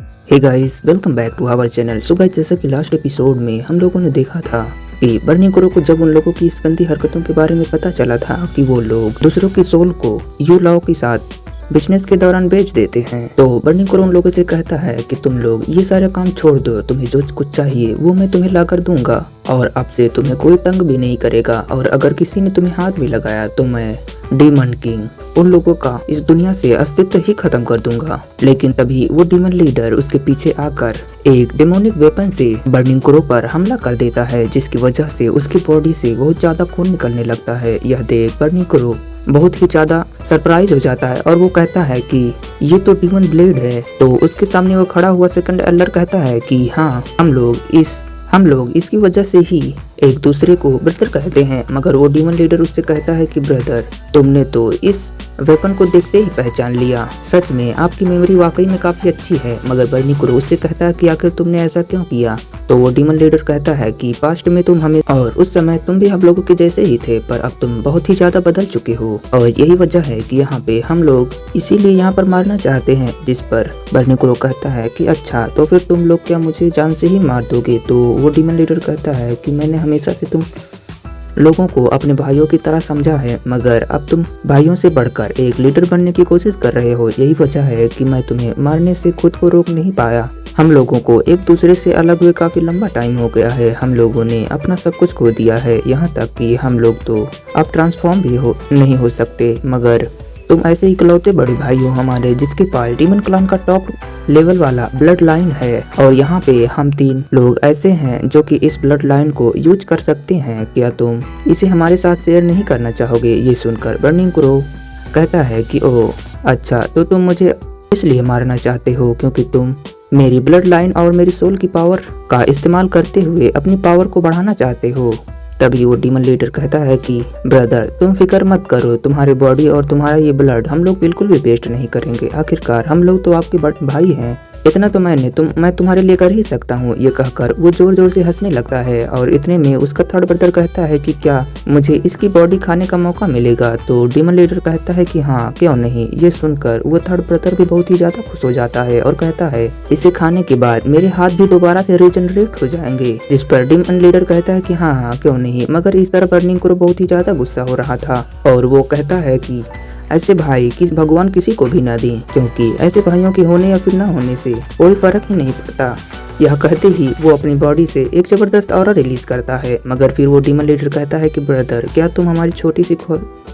Hey guys, welcome back to our channel. So guys, जैसा कि last episode में हम लोगों ने देखा था कि बर्निंग क्रो को जब उन लोगों की इस गंदी हरकतों के बारे में पता चला था कि वो लोग दूसरों की सोल को यू लाओ के साथ बिजनेस के दौरान बेच देते हैं, तो बर्निंग क्रो उन लोगों से कहता है कि तुम लोग ये सारे काम छोड़ दो, तुम्हें जो कुछ चाहिए वो मैं तुम्हें ला कर दूंगा और अब से तुम्हें कोई तंग भी नहीं करेगा, और अगर किसी ने तुम्हें हाथ भी लगाया तो मैं डीमन किंग उन लोगों का इस दुनिया से अस्तित्व ही खत्म कर दूंगा। लेकिन तभी वो डीमन लीडर उसके पीछे आकर एक डेमोनिक वेपन से बर्निंग क्रो पर हमला कर देता है, जिसकी वजह से उसकी बॉडी से बहुत ज्यादा खून निकलने लगता है। यह देख बर्निंग क्रो बहुत ही ज्यादा सरप्राइज हो जाता है और वो कहता है कि ये तो डीमन ब्लेड है। तो उसके सामने वो खड़ा हुआ सेकंड एल्डर कहता है कि हाँ, हम लोग इसकी वजह से ही एक दूसरे को ब्रदर कहते हैं। मगर वो डीमन लीडर उससे कहता है कि ब्रदर, तुमने तो इस वेपन को देखते ही पहचान लिया, सच में आपकी मेमोरी वाकई में काफी अच्छी है। मगर बर्निंग क्रो उससे कहता है कि आखिर तुमने ऐसा क्यों किया। तो वो डीमन लीडर कहता है कि पास्ट में तुम हमें और उस समय तुम भी हम लोगों के जैसे ही थे, पर अब तुम बहुत ही ज्यादा बदल चुके हो और यही वजह है कि यहाँ पे हम लोग इसीलिए यहाँ पर मारना चाहते हैं। जिस पर बर्निंग क्रो कहता है कि अच्छा, तो फिर तुम लोग क्या मुझे जान से ही मार दोगे। तो वो डीमन लीडर कहता है कि मैंने हमेशा से तुम लोगों को अपने भाइयों की तरह समझा है, मगर अब तुम भाइयों से बढ़कर एक लीडर बनने की कोशिश कर रहे हो। यही वजह है कि मैं तुम्हें मारने से खुद को रोक नहीं पाया। हम लोगों को एक दूसरे से अलग हुए काफी लंबा टाइम हो गया है, हम लोगों ने अपना सब कुछ खो दिया है, यहाँ तक कि हम लोग तो अब ट्रांसफॉर्म भी नहीं हो सकते। मगर तुम ऐसे इकलौते बड़े भाई हो हमारे, जिसके पास डीमन क्लान का टॉप लेवल वाला ब्लड लाइन है, और यहाँ पे हम 3 लोग ऐसे हैं जो कि इस ब्लड लाइन को यूज कर सकते हैं। क्या तुम इसे हमारे साथ शेयर नहीं करना चाहोगे। ये सुनकर बर्निंग क्रो कहता है कि ओह अच्छा, तो तुम मुझे इसलिए मारना चाहते हो क्योंकि तुम मेरी ब्लड लाइन और मेरी सोल की पावर का इस्तेमाल करते हुए अपनी पावर को बढ़ाना चाहते हो। तभी वो डीमन लीडर कहता है कि ब्रदर, तुम फिक्र मत करो, तुम्हारी बॉडी और तुम्हारा ये ब्लड हम लोग बिल्कुल भी वेस्ट नहीं करेंगे। आखिरकार हम लोग तो आपके बड़े भाई हैं, इतना तो मैं तुम्हारे लिए कर ही सकता हूँ। ये कहकर वो जोर जोर से हंसने लगता है और इतने में उसका थर्ड ब्रदर कहता है कि क्या मुझे इसकी बॉडी खाने का मौका मिलेगा। तो डीमन लीडर कहता है कि हाँ, क्यों नहीं। ये सुनकर वो थर्ड ब्रदर भी बहुत ही ज्यादा खुश हो जाता है और कहता है इसे खाने के बाद मेरे हाथ भी दोबारा से रीजनरेट हो जाएंगे। जिस पर डीमन लीडर कहता है कि हाँ हाँ, क्यों नहीं। मगर इस तरह बर्निंग क्रो बहुत ही ज्यादा गुस्सा हो रहा था और वो कहता है कि ऐसे भाई कि भगवान किसी को भी ना दें, क्योंकि ऐसे भाइयों के होने या फिर ना होने से कोई फर्क ही नहीं पड़ता। यह कहते ही वो अपनी बॉडी से एक जबरदस्त ऑरा रिलीज करता है। मगर फिर वो डीमन लीडर कहता है कि ब्रदर, क्या तुम हमारी छोटी सी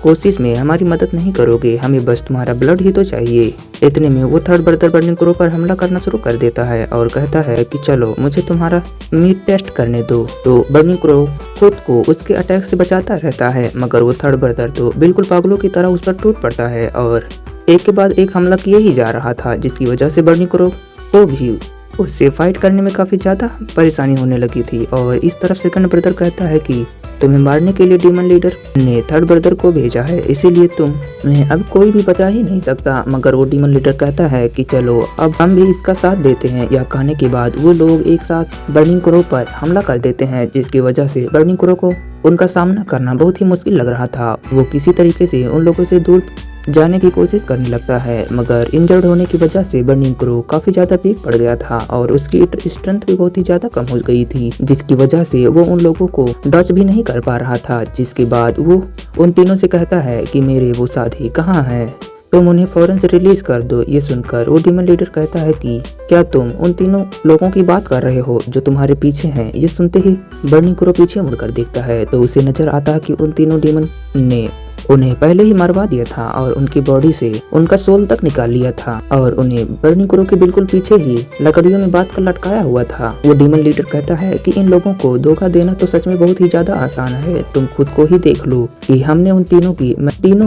कोशिश में हमारी मदद नहीं करोगे, हमें बस तुम्हारा ब्लड ही तो चाहिए। इतने में वो थर्ड ब्रदर बर्निंग क्रो पर हमला करना शुरू कर देता है और कहता है कि चलो मुझे तुम्हारा मीट टेस्ट करने दो। तो बर्निंग क्रो खुद को उसके अटैक से बचाता रहता है, मगर वो थर्ड ब्रदर तो बिल्कुल पागलों की तरह उस पर टूट पड़ता है और एक के बाद एक हमला किए ही जा रहा था, जिसकी वजह से बर्निंग क्रो को भी उससे फाइट करने में काफी ज्यादा परेशानी होने लगी थी। और इस तरफ सेकंड ब्रदर कहता है कि तुम्हें मारने के लिए डीमन लीडर ने थर्ड ब्रदर को भेजा है, इसीलिए तुम्हें अब कोई भी बचा ही नहीं सकता। मगर वो डीमन लीडर कहता है कि चलो अब हम भी इसका साथ देते हैं। यह कहने के बाद वो लोग एक साथ बर्निंग क्रो पर हमला कर देते हैं, जिसकी वजह से बर्निंग क्रो को उनका सामना करना बहुत ही मुश्किल लग रहा था। वो किसी तरीके से उन लोगों से दूर जाने की कोशिश करने लगता है, मगर इंजर्ड होने की वजह से बर्निंग क्रो काफी ज्यादा वीक पड़ गया था और उसकी स्ट्रेंथ भी बहुत ही ज्यादा कम हो गई थी, जिसकी वजह से वो उन लोगों को डच भी नहीं कर पा रहा था। जिसके बाद वो उन तीनों से कहता है कि मेरे वो साथी कहाँ है, तुम उन्हें फौरन से रिलीज कर दो। ये सुनकर वो डीमन लीडर कहता है कि क्या तुम उन तीनों लोगों की बात कर रहे हो जो तुम्हारे पीछे हैं। ये सुनते ही बर्निंग क्रो पीछे मुड़कर देखता है तो उसे नजर आता है कि उन तीनों डीमन ने उन्हें पहले ही मरवा दिया था और उनकी बॉडी से उनका सोल तक निकाल लिया था और उन्हें बर्निंग क्रो के बिल्कुल पीछे ही लकड़ियों में बांध कर लटकाया हुआ था। वो डीमन लीडर कहता है कि इन लोगों को धोखा देना तो सच में बहुत ही ज्यादा आसान है, तुम खुद को ही देख लो कि हमने उन तीनों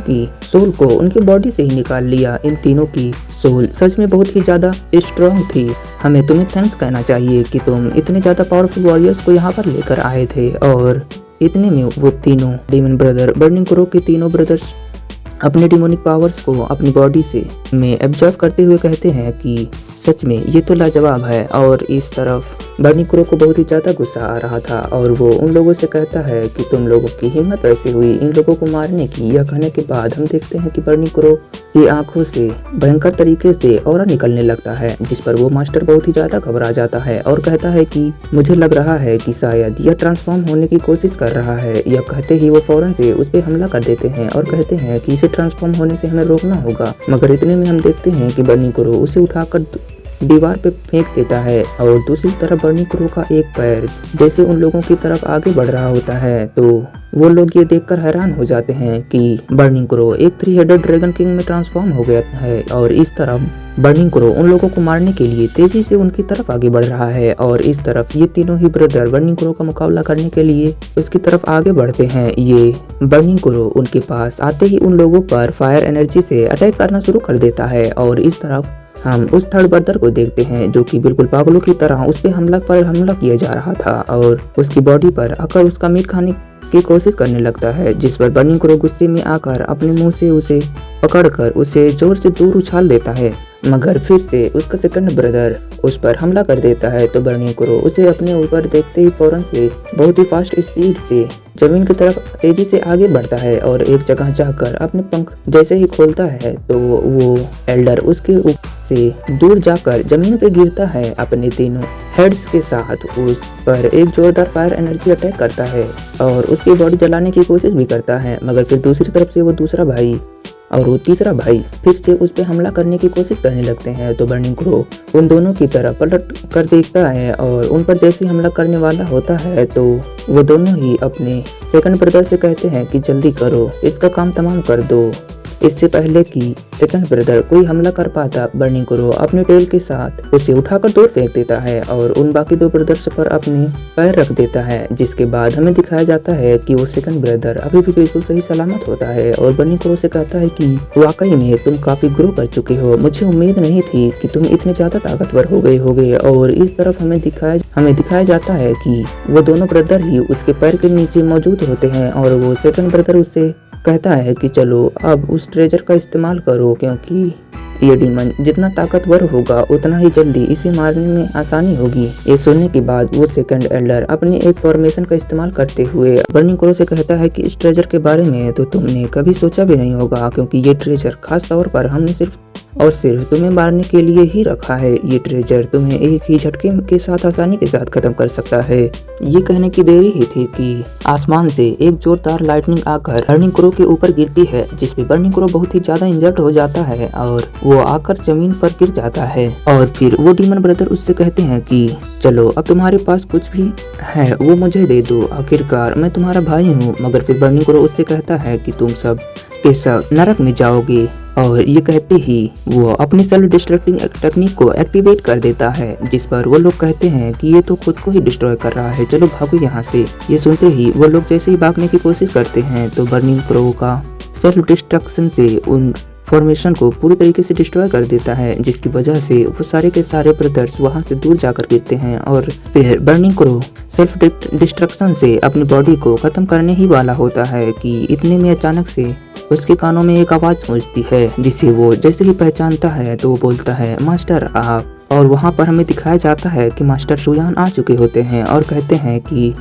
की सोल को उनकी बॉडी से ही निकाल लिया। इन तीनों की सोल सच में बहुत ही ज्यादा स्ट्रॉन्ग थी। हमें तुम्हें थैंक्स कहना चाहिए कि तुम इतने ज्यादा पावरफुल वॉरियर्स को यहाँ पर लेकर आए थे। और इतने में वो तीनों डीमन ब्रदर बर्निंग क्रो के तीनों ब्रदर्स अपने डिमोनिक पावर्स को अपनी बॉडी में एब्जॉर्ब करते हुए कहते हैं कि सच में ये तो लाजवाब है। और इस तरफ बर्नी क्रो को बहुत ही ज्यादा गुस्सा आ रहा था और वो उन लोगों से कहता है कि तुम लोगों की हिम्मत कैसे हुई इन लोगों को मारने की। यह कहने के बाद हम देखते हैं कि बर्नी क्रो की आंखों से भयंकर तरीके से ऑरा निकलने लगता है, जिस पर वो मास्टर बहुत ही ज्यादा घबरा जाता है और कहता है कि मुझे लग रहा है कि शायद यह ट्रांसफॉर्म होने की कोशिश कर रहा है। यह कहते ही वो फौरन से उस पर हमला कर देते हैं और कहते हैं कि इसे ट्रांसफॉर्म होने से हमें रोकना होगा। मगर इतने में हम देखते हैं कि बर्नी क्रो उसे उठाकर दीवार पे फेंक देता है और दूसरी तरफ बर्नी क्रो का एक पैर जैसे उन लोगों की तरफ आगे बढ़ रहा होता है, तो वो लोग ये देखकर हैरान हो जाते हैं कि बर्नी क्रो एक 3 हेडेड ड्रैगन किंग में ट्रांसफॉर्म हो गया है और इस तरफ बर्नी क्रो उन लोगों को मारने के लिए तेजी से उनकी तरफ आगे बढ़ रहा है और इस तरफ ये तीनों ही ब्रदर बर्नी क्रो का मुकाबला करने के लिए उसकी तरफ आगे बढ़ते हैं। ये बर्नी क्रो उनके पास आते ही उन लोगों पर फायर एनर्जी से अटैक करना शुरू कर देता है और इस तरफ हम उस थर्ड ब्रदर को देखते हैं जो कि बिल्कुल पागलों की तरह उस पे हमला किया जा रहा था और उसकी बॉडी पर आकर उसका मीट खाने की कोशिश करने लगता है, जिस पर बर्नी क्रो गुस्से में आकर अपने मुंह से उसे पकड़कर उसे जोर से दूर उछाल देता है। मगर फिर से उसका सेकंड ब्रदर उस पर हमला कर देता है तो बर्नी क्रो उसे अपने ऊपर देखते ही फौरन से बहुत ही फास्ट स्पीड से जमीन की तरफ तेजी से आगे बढ़ता है और एक जगह जाकर अपने पंख जैसे ही खोलता है तो वो एल्डर उसके ऊपर से दूर जाकर जमीन पे गिरता है। अपने तीनों हेड्स के साथ उस पर एक जोरदार फायर एनर्जी अटैक करता है और उसकी बॉडी जलाने की कोशिश भी करता है। मगर फिर दूसरी तरफ से वो दूसरा भाई और वो तीसरा भाई फिर से उस पे हमला करने की कोशिश करने लगते हैं तो बर्नी क्रो उन दोनों की तरफ पलट कर देखता है और उन पर जैसे हमला करने वाला होता है तो वो दोनों ही अपने सेकंड ब्रदर से कहते हैं कि जल्दी करो, इसका काम तमाम कर दो। इससे पहले कि सेकंड ब्रदर कोई हमला कर पाता, बर्नी क्रो अपने टेल के साथ उसे उठाकर दूर फेंक देता है और उन बाकी 2 ब्रदर्स पर अपने पैर रख देता है, जिसके बाद हमें दिखाया जाता है कि वो सेकंड ब्रदर अभी भी बिल्कुल सही सलामत होता है और बर्नी क्रो से कहता है कि वाकई में तुम काफी ग्रो कर चुके हो, मुझे उम्मीद नहीं थी कि तुम इतने ज्यादा ताकतवर हो गए। और इस तरफ हमें दिखाया जाता है कि वो दोनों ब्रदर ही उसके पैर के नीचे मौजूद होते हैं और वो सेकंड ब्रदर उससे कहता है कि चलो अब उस ट्रेजर का इस्तेमाल करो, क्योंकि ये डीमन जितना ताकतवर होगा उतना ही जल्दी इसे मारने में आसानी होगी। ये सुनने के बाद वो सेकंड एल्डर अपने एक फॉर्मेशन का इस्तेमाल करते हुए बर्नी क्रो से कहता है कि इस ट्रेजर के बारे में तो तुमने कभी सोचा भी नहीं होगा, क्योंकि ये ट्रेजर खास तौर पर हमने सिर्फ तुम्हें मारने के लिए ही रखा है। ये ट्रेजर तुम्हें एक ही झटके के साथ आसानी के साथ खत्म कर सकता है। ये कहने की देरी ही थी कि आसमान से एक जोरदार लाइटनिंग आकर बर्नी क्रो के ऊपर गिरती है, जिसमें बर्नी क्रो बहुत ही ज्यादा इंजर्ड हो जाता है और वो आकर जमीन पर गिर जाता है। और फिर वो डीमन ब्रदर उससे कहते हैं कि चलो अब तुम्हारे पास कुछ भी है वो मुझे दे दो, आखिरकार मैं तुम्हारा भाई हूँ। मगर फिर बर्नी क्रो उससे कहता है कि तुम सब के सब नरक में जाओगे और ये कहते ही वो अपनी सेल्फ डिस्ट्रक्टिंग टेक्निक को एक्टिवेट कर देता है, जिस पर वो लोग कहते हैं कि ये तो खुद को ही डिस्ट्रॉय कर रहा है, चलो भागो यहाँ से। ये सुनते ही वो लोग जैसे ही भागने की कोशिश करते हैं तो बर्नी क्रो का सेल्फ डिस्ट्रक्शन से उन फॉर्मेशन को पूरी तरीके से डिस्ट्रॉय कर देता है, जिसकी वजह से वो सारे के सारे ब्रदर्स वहां से दूर जाकर गिरते हैं। और फिर बर्नी क्रो सेल्फ डिस्ट्रक्शन से अपनी बॉडी को खत्म करने ही वाला होता है कि इतने में अचानक से उसके कानों में एक आवाज गूंजती है, जिसे वो जैसे ही पहचानता है तो वो बोलता है मास्टर आप। और वहां पर हमें दिखाया जाता है कि मास्टर शुयान आ चुके होते हैं और कहते हैं कि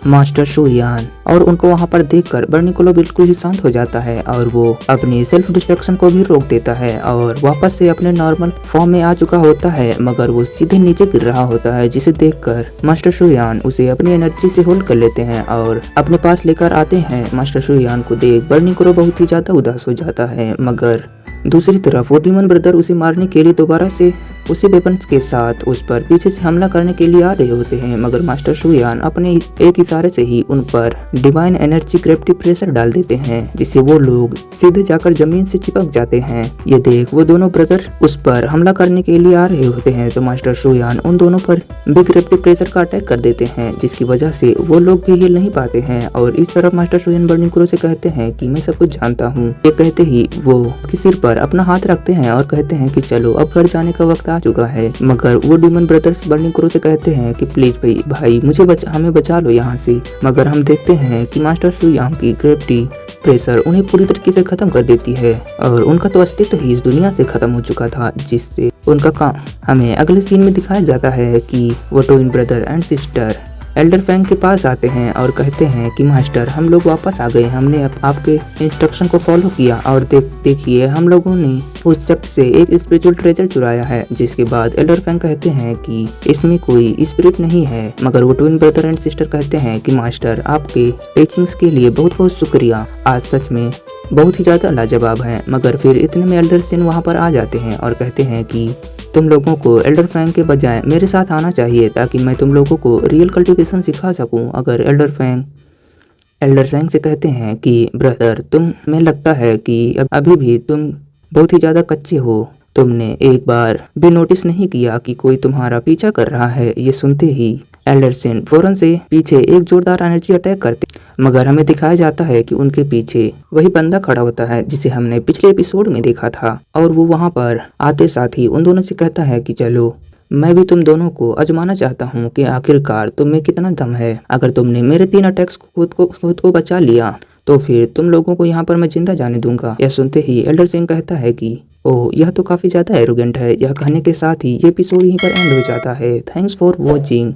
मास्टर शुयान, और उनको वहां पर देखकर बर्नी क्रो बिल्कुल ही शांत हो जाता है और वो अपनी सेल्फ डिस्ट्रक्शन को भी रोक देता है और वापस से अपने नॉर्मल फॉर्म में आ चुका होता है। मगर वो सीधे नीचे गिर रहा होता है, जिसे देखकर मास्टर शुयान उसे अपनी एनर्जी से होल्ड कर लेते हैं और अपने पास लेकर आते हैं। मास्टर शुयान को देख बर्नी क्रो बहुत ही ज्यादा उदास हो जाता है। मगर दूसरी तरफ वो डीमन ब्रदर उसे मारने के लिए दोबारा से उसी वेपन्स के साथ उस पर पीछे से हमला करने के लिए आ रहे होते हैं, मगर मास्टर शुयान अपने एक इशारे से ही उन पर डिवाइन एनर्जी ग्रेविटी प्रेशर डाल देते हैं, जिससे वो लोग सीधे जाकर जमीन से चिपक जाते हैं। ये देख वो दोनों ब्रदर उस पर हमला करने के लिए आ रहे होते हैं तो मास्टर शुयान उन दोनों पर भी ग्रेविटी प्रेशर का अटैक कर देते हैं, जिसकी वजह से वो लोग भी हिल नहीं पाते हैं। और इस तरफ मास्टर शुयान बर्नी क्रो से कहते हैं कि मैं सब कुछ जानता हूँ। ये कहते ही वो उसके सिर पर अपना हाथ रखते हैं और कहते हैं कि चलो अब घर जाने का वक्त आ चुका है। मगर वो डीमन ब्रदर्स बर्निंग क्रो से कहते हैं कि प्लीज भाई मुझे हमें बचा लो यहाँ से। मगर हम देखते हैं कि मास्टर शू यांग की ग्रेविटी प्रेशर उन्हें पूरी तरीके से खत्म कर देती है और उनका तो अस्तित्व ही इस दुनिया से खत्म हो चुका था, जिससे उनका काम हमें अगले सीन में दिखाया जाता है कि वो twin brother and sister elder Fang के पास आते हैं और कहते हैं कि मास्टर हम लोग वापस आ गए, हमने आपके इंस्ट्रक्शन को फॉलो किया और देखिए हम लोगों ने उस शख्स से एक स्पिरिचुअल ट्रेजर चुराया है। जिसके बाद एल्डर फैंग कहते हैं कि इसमें कोई स्पिरिट नहीं है। मगर वो ट्विन ब्रदर एंड सिस्टर कहते हैं कि मास्टर आपके टीचिंग्स के लिए बहुत बहुत शुक्रिया, आज सच में बहुत ही ज्यादा लाजवाब है। मगर फिर इतने में एल्डर सिन वहाँ पर आ जाते हैं और कहते हैं कि तुम लोगों को एल्डर फैंग के बजाय मेरे साथ आना चाहिए ताकि मैं तुम लोगों को रियल कल्टीवेशन सिखा सकूं। अगर एल्डर फैंग से कहते हैं कि ब्रदर तुम्हें लगता है कि अभी भी तुम बहुत ही ज़्यादा कच्चे हो, तुमने एक बार भी नोटिस नहीं किया कि कोई तुम्हारा पीछा कर रहा है। ये सुनते ही एल्डरसन फौरन से पीछे एक जोरदार एनर्जी अटैक करते, मगर हमें दिखाया जाता है कि उनके पीछे वही बंदा खड़ा होता है जिसे हमने पिछले एपिसोड में देखा था और वो वहाँ पर आते साथ ही उन दोनों से कहता है कि चलो मैं भी तुम दोनों को आजमाना चाहता हूँ कि आखिरकार तुम में कितना दम है। अगर तुमने मेरे 3 अटैक्स खुद को बचा लिया तो फिर तुम लोगों को यहाँ पर मैं जिंदा जाने दूंगा। यह सुनते ही एल्डर सिंह कहता है कि ओह यह तो काफी ज्यादा एरोगेंट है। यह कहने के साथ ही ये एपिसोड यहीं पर एंड हो जाता है। Thanks for watching.